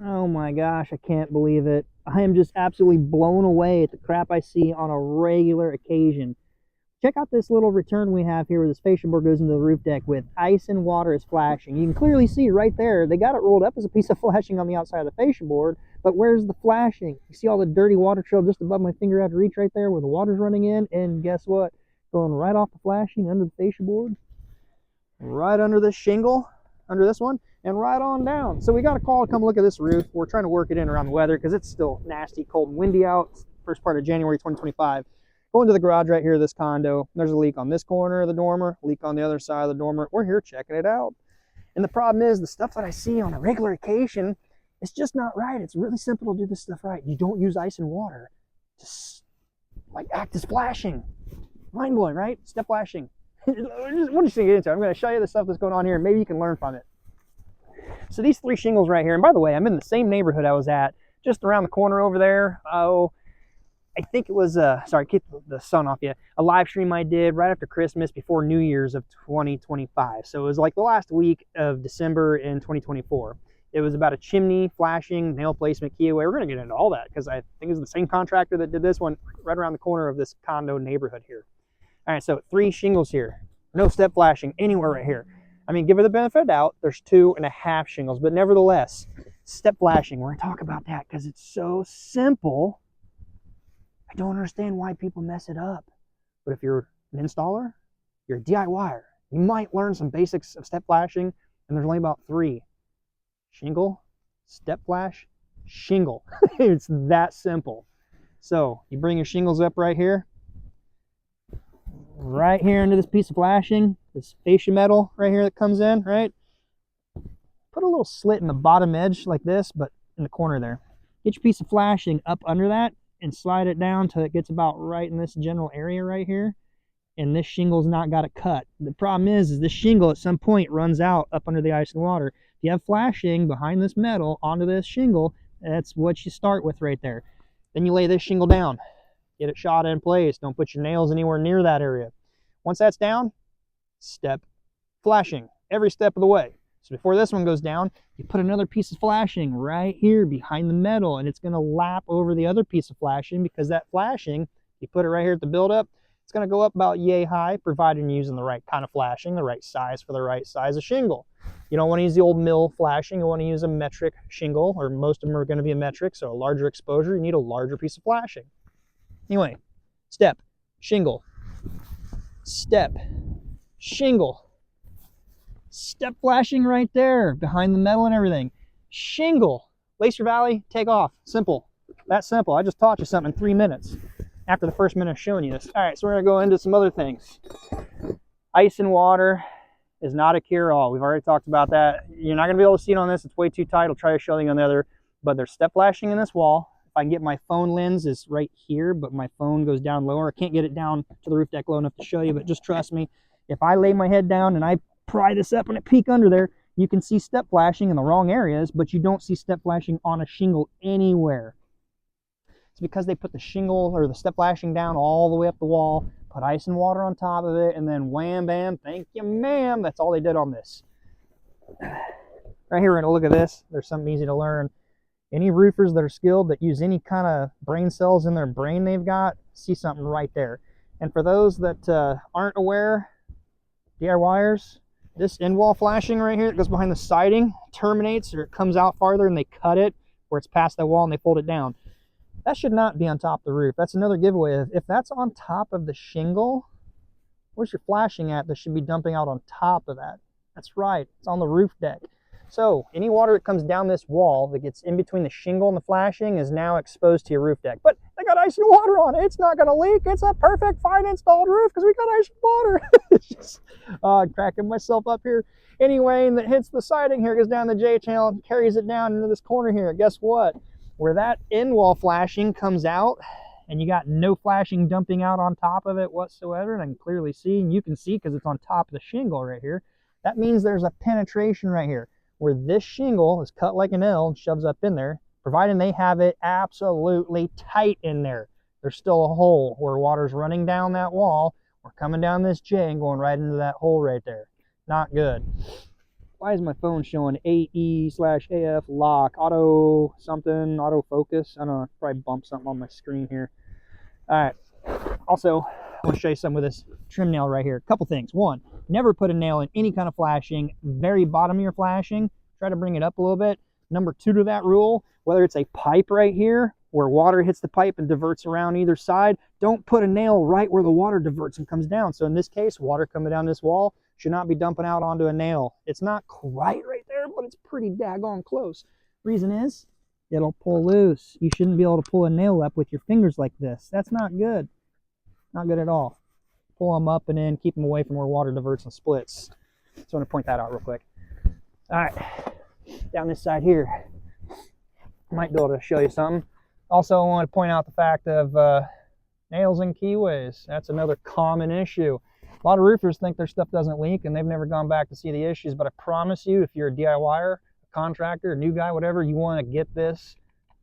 Oh my gosh, I can't believe it. I am just absolutely blown away at the crap I see on a regular occasion. Check out this little return we have here where this fascia board goes into the roof deck with ice and water is flashing. You can clearly see right there, they got it rolled up as a piece of flashing on the outside of the fascia board, but where's the flashing? You see all the dirty water trail just above my finger out of reach right there where the water's running in, and guess what? Going right off the flashing under the fascia board, right under this shingle, under this one, and right on down. So we got a call to come look at this roof. We're trying to work it in around the weather because it's still nasty, cold, and windy out. First part of January 2025. Going to the garage right here of this condo. There's a leak on this corner of the dormer, leak on the other side of the dormer. We're here checking it out. And the problem is the stuff that I see on a regular occasion, it's just not right. It's really simple to do this stuff right. You don't use ice and water. Just like act as flashing. Mind blowing, right? Step flashing. What are you going to get into? I'm going to show you the stuff that's going on here and maybe you can learn from it. So these 3 shingles right here, and by the way, I'm in the same neighborhood I was at just around the corner over there. Oh, I think it was, sorry, keep the sun off you, a live stream I did right after Christmas before New Year's of 2025. So it was like the last week of December in 2024. It was about a chimney, flashing, nail placement, key away. We're going to get into all that because I think it's the same contractor that did this one right around the corner of this condo neighborhood here. All right, so 3 shingles here. No step flashing anywhere right here. I mean, give her the benefit of the doubt. There's 2.5 shingles, but nevertheless, step flashing. We're going to talk about that because it's so simple. I don't understand why people mess it up. But if you're an installer, you're a DIYer, you might learn some basics of step flashing, and there's only about 3. Shingle, step flash, shingle. It's that simple. So you bring your shingles up right here into this piece of flashing, this fascia metal right here that comes in, right? Put a little slit in the bottom edge like this, but in the corner there. Get your piece of flashing up under that and slide it down till it gets about right in this general area right here. And this shingle's not got a cut. The problem is this shingle at some point runs out up under the ice and water. If you have flashing behind this metal onto this shingle, that's what you start with right there. Then you lay this shingle down. Get it shot in place. Don't put your nails anywhere near that area. Once that's down, step flashing every step of the way. So before this one goes down, you put another piece of flashing right here behind the metal, and it's going to lap over the other piece of flashing because that flashing, you put it right here at the buildup, it's going to go up about yay high, provided you're using the right kind of flashing, the right size for the right size of shingle. You don't want to use the old mill flashing. You want to use a metric shingle, or most of them are going to be a metric, so a larger exposure, you need a larger piece of flashing. Anyway, step, shingle, step, shingle, step flashing right there behind the metal and everything. Shingle, lace your valley, take off. Simple. That simple. I just taught you something in 3 minutes after the first minute of showing you this. All right, so we're going to go into some other things. Ice and water is not a cure-all. We've already talked about that. You're not going to be able to see it on this. It's way too tight. I'll try to show you on the other. But there's step flashing in this wall. If I can get my phone lens, is right here, but my phone goes down lower. I can't get it down to the roof deck low enough to show you, but just trust me. If I lay my head down and I pry this up and I peek under there, you can see step flashing in the wrong areas, but you don't see step flashing on a shingle anywhere. It's because they put the shingle or the step flashing down all the way up the wall, put ice and water on top of it, and then wham, bam, thank you, ma'am. That's all they did on this. Right here, we're gonna look at this. There's something easy to learn. Any roofers that are skilled, that use any kind of brain cells in their brain they've got, see something right there. And for those that aren't aware, DIYers, this end wall flashing right here that goes behind the siding terminates, or it comes out farther and they cut it where it's past that wall and they fold it down. That should not be on top of the roof. That's another giveaway. If that's on top of the shingle, where's your flashing at that should be dumping out on top of that? That's right, it's on the roof deck. So any water that comes down this wall that gets in between the shingle and the flashing is now exposed to your roof deck. But they got ice and water on it. It's not going to leak. It's a perfect, fine installed roof because we got ice and water. It's just cracking myself up here. Anyway, and that hits the siding here, goes down the J channel, and carries it down into this corner here. Guess what? Where that end wall flashing comes out, and you got no flashing dumping out on top of it whatsoever, and I can clearly see, and you can see because it's on top of the shingle right here. That means there's a penetration right here, where this shingle is cut like an L and shoves up in there, providing they have it absolutely tight in there. There's still a hole where water's running down that wall or coming down this J and going right into that hole right there. Not good. Why is my phone showing AE/AF lock, auto something, auto focus? I don't know, probably bump something on my screen here. All right. Also, I want to show you some with this trim nail right here. A couple things. One, never put a nail in any kind of flashing, very bottom of your flashing. Try to bring it up a little bit. Number two to that rule, whether it's a pipe right here where water hits the pipe and diverts around either side, don't put a nail right where the water diverts and comes down. So in this case, water coming down this wall should not be dumping out onto a nail. It's not quite right there, but it's pretty daggone close. Reason is, it'll pull loose. You shouldn't be able to pull a nail up with your fingers like this. That's not good. Not good at all. Pull them up and then keep them away from where water diverts and splits. So I want to point that out real quick. All right, down this side here, might be able to show you something. Also, I want to point out the fact of nails and keyways. That's another common issue. A lot of roofers think their stuff doesn't leak and they've never gone back to see the issues, but I promise you, if you're a DIYer, a contractor, a new guy, whatever, you want to get this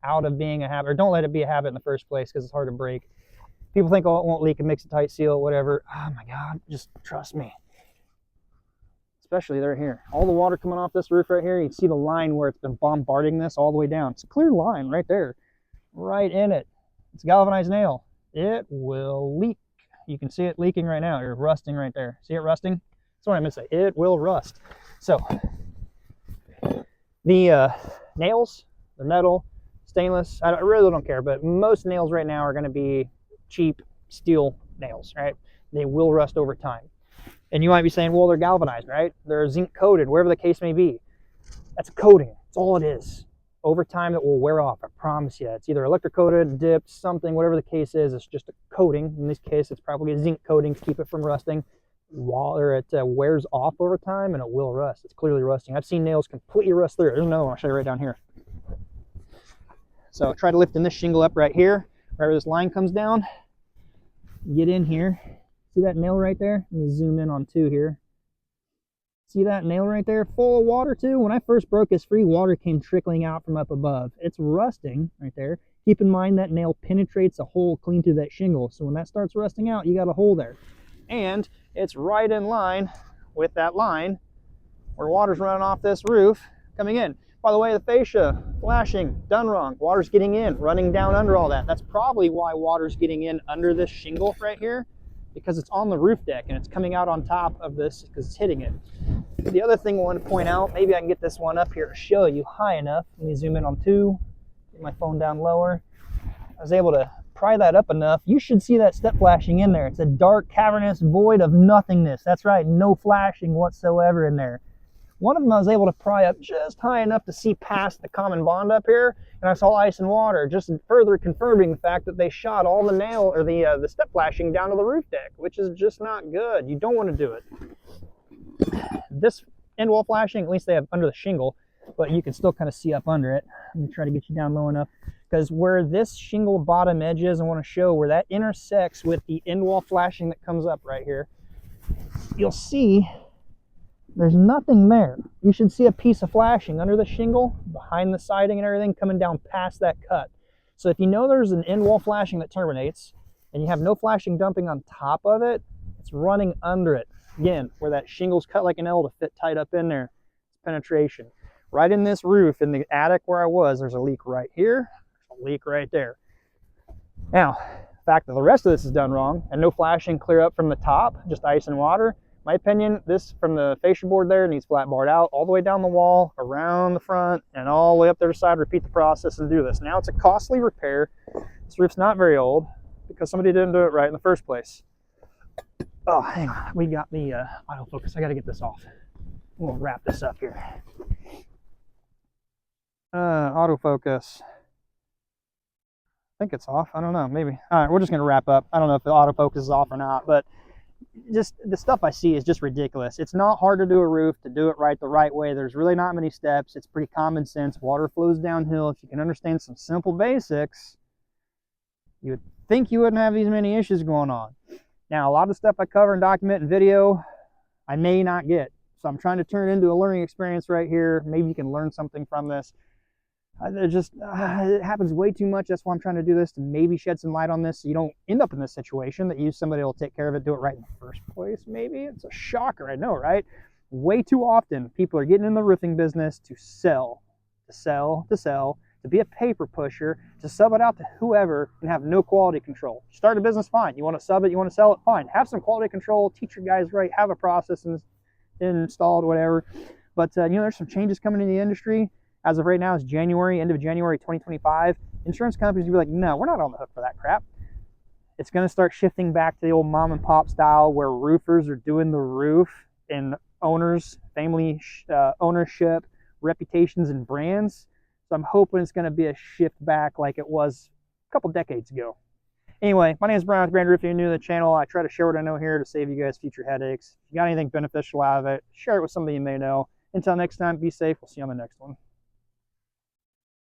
out of being a habit, or don't let it be a habit in the first place because it's hard to break. People think, oh, it won't leak, it makes a tight seal, whatever. Oh my God, just trust me. Especially right here. All the water coming off this roof right here, you can see the line where it's been bombarding this all the way down. It's a clear line right there, right in it. It's a galvanized nail. It will leak. You can see it leaking right now, or rusting right there. See it rusting? That's what I meant to say. It will rust. So, the nails, they're metal, stainless. I really don't care, but most nails right now are going to be cheap steel nails, right? They will rust over time. And you might be saying, well, they're galvanized, right? They're zinc coated, wherever the case may be. That's a coating. That's all it is. Over time, it will wear off. I promise you. It's either electrocoated, dipped, something, whatever the case is. It's just a coating. In this case, it's probably a zinc coating to keep it from rusting. Or it wears off over time, and it will rust. It's clearly rusting. I've seen nails completely rust through. There's another one. I'll show you right down here. So try to lifting this shingle up right here, wherever this line comes down. Get in here. See that nail right there? Let me zoom in on 2 here. See that nail right there? Full of water too. When I first broke this free, water came trickling out from up above. It's rusting right there. Keep in mind that nail penetrates a hole clean through that shingle. So when that starts rusting out, you got a hole there. And it's right in line with that line where water's running off this roof coming in. By the way, the fascia, flashing, done wrong. Water's getting in, running down under all that. That's probably why water's getting in under this shingle right here, because it's on the roof deck and it's coming out on top of this because it's hitting it. The other thing I want to point out, maybe I can get this one up here to show you high enough. Let me zoom in on 2, get my phone down lower. I was able to pry that up enough. You should see that step flashing in there. It's a dark, cavernous void of nothingness. That's right, no flashing whatsoever in there. One of them I was able to pry up just high enough to see past the common bond up here, and I saw ice and water, just further confirming the fact that they shot all the nail or the step flashing down to the roof deck, which is just not good. You don't want to do it. This end wall flashing, at least they have under the shingle, but you can still kind of see up under it. Let me try to get you down low enough, because where this shingle bottom edge is, I want to show where that intersects with the end wall flashing that comes up right here. You'll see there's nothing there. You should see a piece of flashing under the shingle, behind the siding and everything, coming down past that cut. So if you know there's an end wall flashing that terminates, and you have no flashing dumping on top of it, it's running under it. Again, where that shingle's cut like an L to fit tight up in there. It's penetration. Right in this roof, in the attic where I was, there's a leak right here, a leak right there. Now, the fact that the rest of this is done wrong, and no flashing clear up from the top, just ice and water, my opinion, this from the fascia board there needs flat barred out all the way down the wall, around the front, and all the way up the other side. Repeat the process and do this. Now it's a costly repair. This roof's not very old because somebody didn't do it right in the first place. Oh, hang on. We got the autofocus. I got to get this off. We'll wrap this up here. Autofocus. I think it's off. I don't know. Maybe. All right, we're just going to wrap up. I don't know if the autofocus is off or not, but just the stuff I see is just ridiculous. It's not hard to do a roof, to do it right the right way. There's really not many steps. It's pretty common sense. Water flows downhill. If you can understand some simple basics, you would think you wouldn't have these many issues going on. Now, a lot of stuff I cover and document in video, I may not get. So I'm trying to turn it into a learning experience right here. Maybe you can learn something from this. It happens way too much. That's why I'm trying to do this, to maybe shed some light on this so you don't end up in this situation, that somebody will take care of it, do it right in the first place. Maybe it's a shocker, I know, right? way too often people are getting in the roofing business to sell, to be a paper pusher, to sub it out to whoever and have no quality control. Start a business, fine. You want to sub it, you want to sell it, fine. Have some quality control, teach your guys right, have a process installed, whatever. But you know, there's some changes coming in the industry. As of right now, it's January, end of January 2025. Insurance companies will be like, no, we're not on the hook for that crap. It's going to start shifting back to the old mom and pop style where roofers are doing the roof and owners, family ownership, reputations, and brands. So I'm hoping it's going to be a shift back like it was a couple decades ago. Anyway, my name is Brian with Brand Roofing. If you're new to the channel, I try to share what I know here to save you guys future headaches. If you got anything beneficial out of it, share it with somebody you may know. Until next time, be safe. We'll see you on the next one.